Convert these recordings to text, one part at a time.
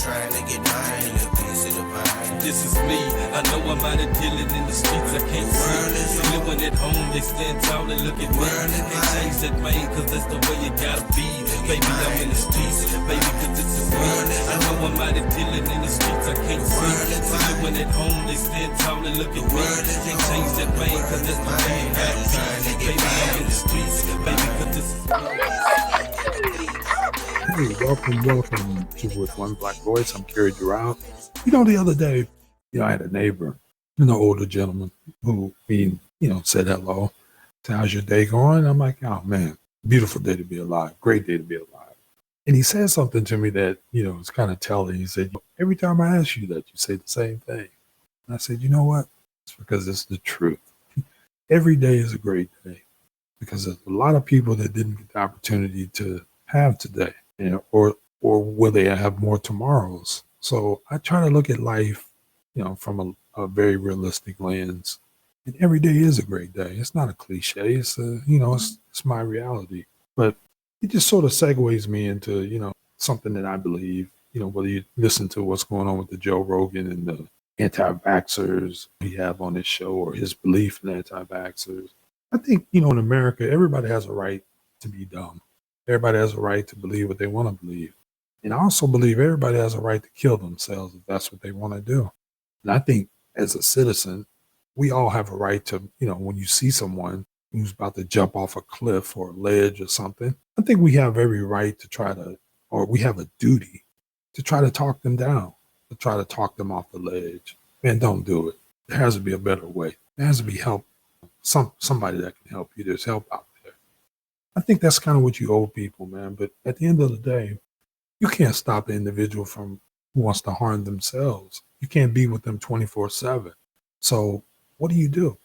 trying to get mine, a piece of the pie. This is me, I know I'm out of dealing in the streets, I can't see. Living at home, they stand tall and look at me. Can't change that, man, cause that's the way it gotta be. Baby, I'm in the streets, baby, cause this is me. I know I'm out of dealing in the streets, I can't see. Living at home, they stand tall and look at me. Can't change that, man, cause that's the way it gotta be. Baby, I'm in the streets, baby, cause this is me. Hey, welcome to With One Black Voice. I'm Cary Jeurould. The other day, I had a neighbor, an older gentleman who, said hello. Said, how's your day going? I'm like, oh man, beautiful day to be alive. Great day to be alive. And he said something to me that, it's kind of telling. He said, every time I ask you that, you say the same thing. And I said, you know what? It's because it's the truth. Every day is a great day because there's a lot of people that didn't get the opportunity to have today, or will they have more tomorrows? So I try to look at life, from a very realistic lens. And every day is a great day. It's not a cliche. It's it's my reality. But it just sort of segues me into, something that I believe, whether you listen to what's going on with the Joe Rogan and the anti-vaxxers we have on this show, or his belief in anti-vaxxers. I think, in America, everybody has a right to be dumb. Everybody has a right to believe what they want to believe. And I also believe everybody has a right to kill themselves if that's what they want to do. And I think as a citizen, we all have a right to, when you see someone who's about to jump off a cliff or a ledge or something, I think we have every right to try to, or we have a duty to try to talk them down, to try to talk them off the ledge. Man, don't do it. There has to be a better way. There has to be help, somebody that can help you. There's help out there. I think that's kind of what you owe people, man. But at the end of the day, you can't stop an individual from who wants to harm themselves. You can't be with them 24/7. So what do you do?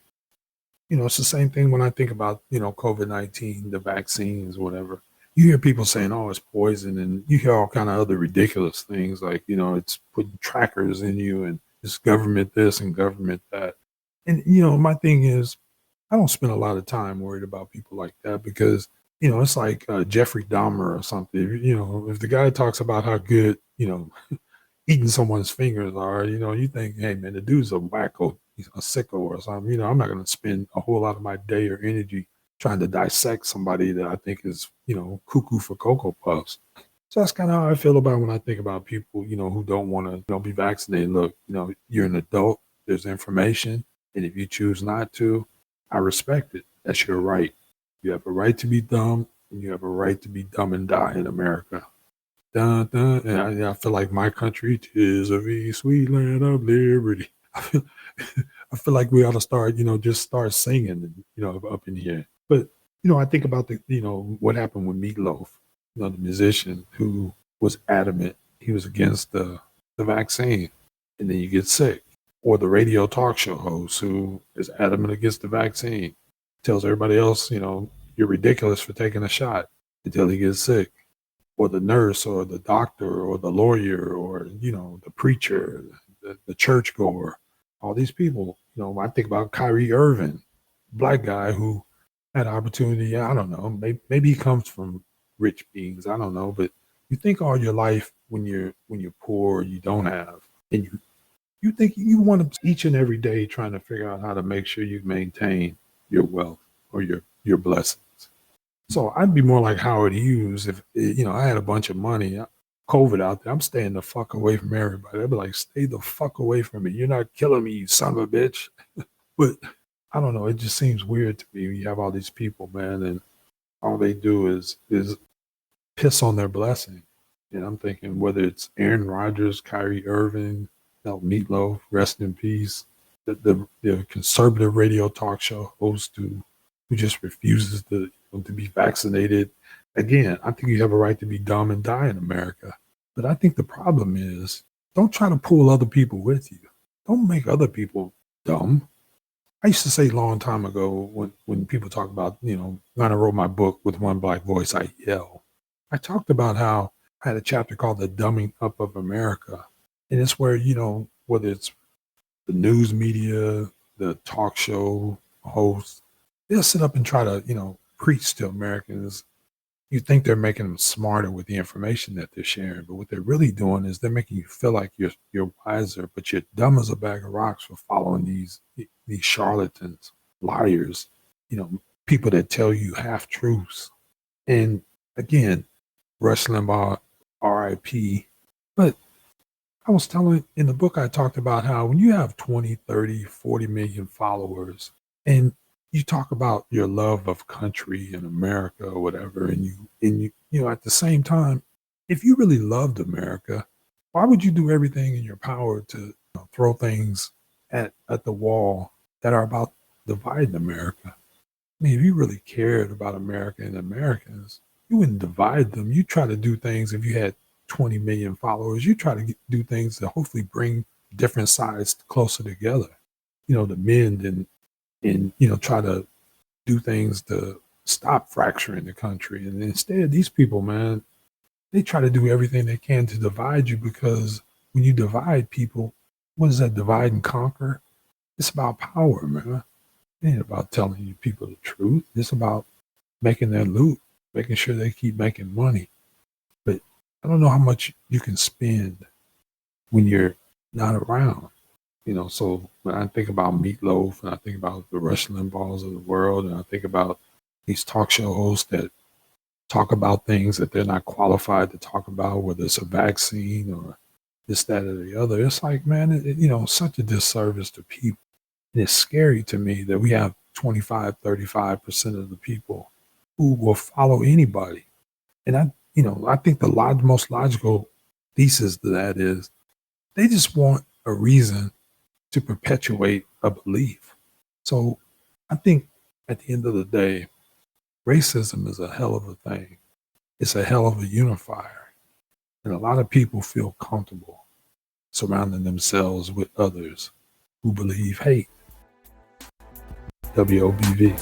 It's the same thing when I think about, COVID-19, the vaccines, whatever. You hear people saying, oh, it's poison. And you hear all kind of other ridiculous things like, it's putting trackers in you and it's government this and government that. And, my thing is, I don't spend a lot of time worried about people like that because, it's like Jeffrey Dahmer or something. If the guy talks about how good, eating someone's fingers are, you think, hey, man, the dude's a wacko, he's a sicko or something. I'm not going to spend a whole lot of my day or energy trying to dissect somebody that I think is, cuckoo for Cocoa Puffs. So that's kind of how I feel about when I think about people, who don't want to, be vaccinated. Look, you're an adult, there's information. And if you choose not to, I respect it. That's your right. You have a right to be dumb, and you have a right to be dumb and die in America. Dun, dun. And I feel like my country, 'tis a very sweet land of liberty. I feel like we ought to start, just start singing, up in here. But, I think about what happened with Meatloaf, the musician who was adamant he was against the vaccine, and then you get sick. Or the radio talk show host who is adamant against the vaccine, tells everybody else, you're ridiculous for taking a shot until he gets sick. Or the nurse or the doctor or the lawyer or, the preacher, the churchgoer, all these people. I think about Cary Jeurould, black guy who had opportunity. I don't know, maybe he comes from rich beings. I don't know. But you think all your life when you're poor, you don't have, and you think you want to each and every day trying to figure out how to make sure you maintain your wealth or your blessings. So I'd be more like Howard Hughes if, I had a bunch of money, COVID out there. I'm staying the fuck away from everybody. I'd be like, stay the fuck away from me. You're not killing me, you son of a bitch. But I don't know. It just seems weird to me. You have all these people, man, and all they do is piss on their blessing. And I'm thinking whether it's Aaron Rodgers, Kyrie Irving, Meatloaf, rest in peace, the conservative radio talk show host who just refuses to be vaccinated. Again, I think you have a right to be dumb and die in America. But I think the problem is, don't try to pull other people with you. Don't make other people dumb. I used to say a long time ago when people talk about, when I wrote my book, With One Black Voice, I yell. I talked about how I had a chapter called The Dumbing Up of America. And it's where, whether it's the news media, the talk show hosts, they'll sit up and try to, preach to Americans you think they're making them smarter with the information that they're sharing, but what they're really doing is they're making you feel like you're wiser, but you're dumb as a bag of rocks for following these charlatans, liars, people that tell you half truths. And again, Rush Limbaugh, R.I.P. But I was telling in the book, I talked about how when you have 20, 30, 40 million followers and you talk about your love of country and America or whatever, and you at the same time, if you really loved America, why would you do everything in your power to throw things at the wall that are about dividing America? I mean, if you really cared about America and Americans, you wouldn't divide them. You try to do things if you had 20 million followers. You try to do things to hopefully bring different sides closer together, to mend and try to do things to stop fracturing the country. And instead, these people, man, they try to do everything they can to divide you, because when you divide people, what is that, divide and conquer? It's about power, man. It ain't about telling you people the truth. It's about making their loot, making sure they keep making money. But I don't know how much you can spend when you're not around. So when I think about Meatloaf and I think about the Rush Limbaughs of the world, and I think about these talk show hosts that talk about things that they're not qualified to talk about, whether it's a vaccine or this, that, or the other, it's like, man, such a disservice to people. And it's scary to me that we have 25, 35% of the people who will follow anybody. And I think the most logical thesis to that is they just want a reason to perpetuate a belief. So I think at the end of the day, racism is a hell of a thing. It's a hell of a unifier. And a lot of people feel comfortable surrounding themselves with others who believe hate. W.O.B.V.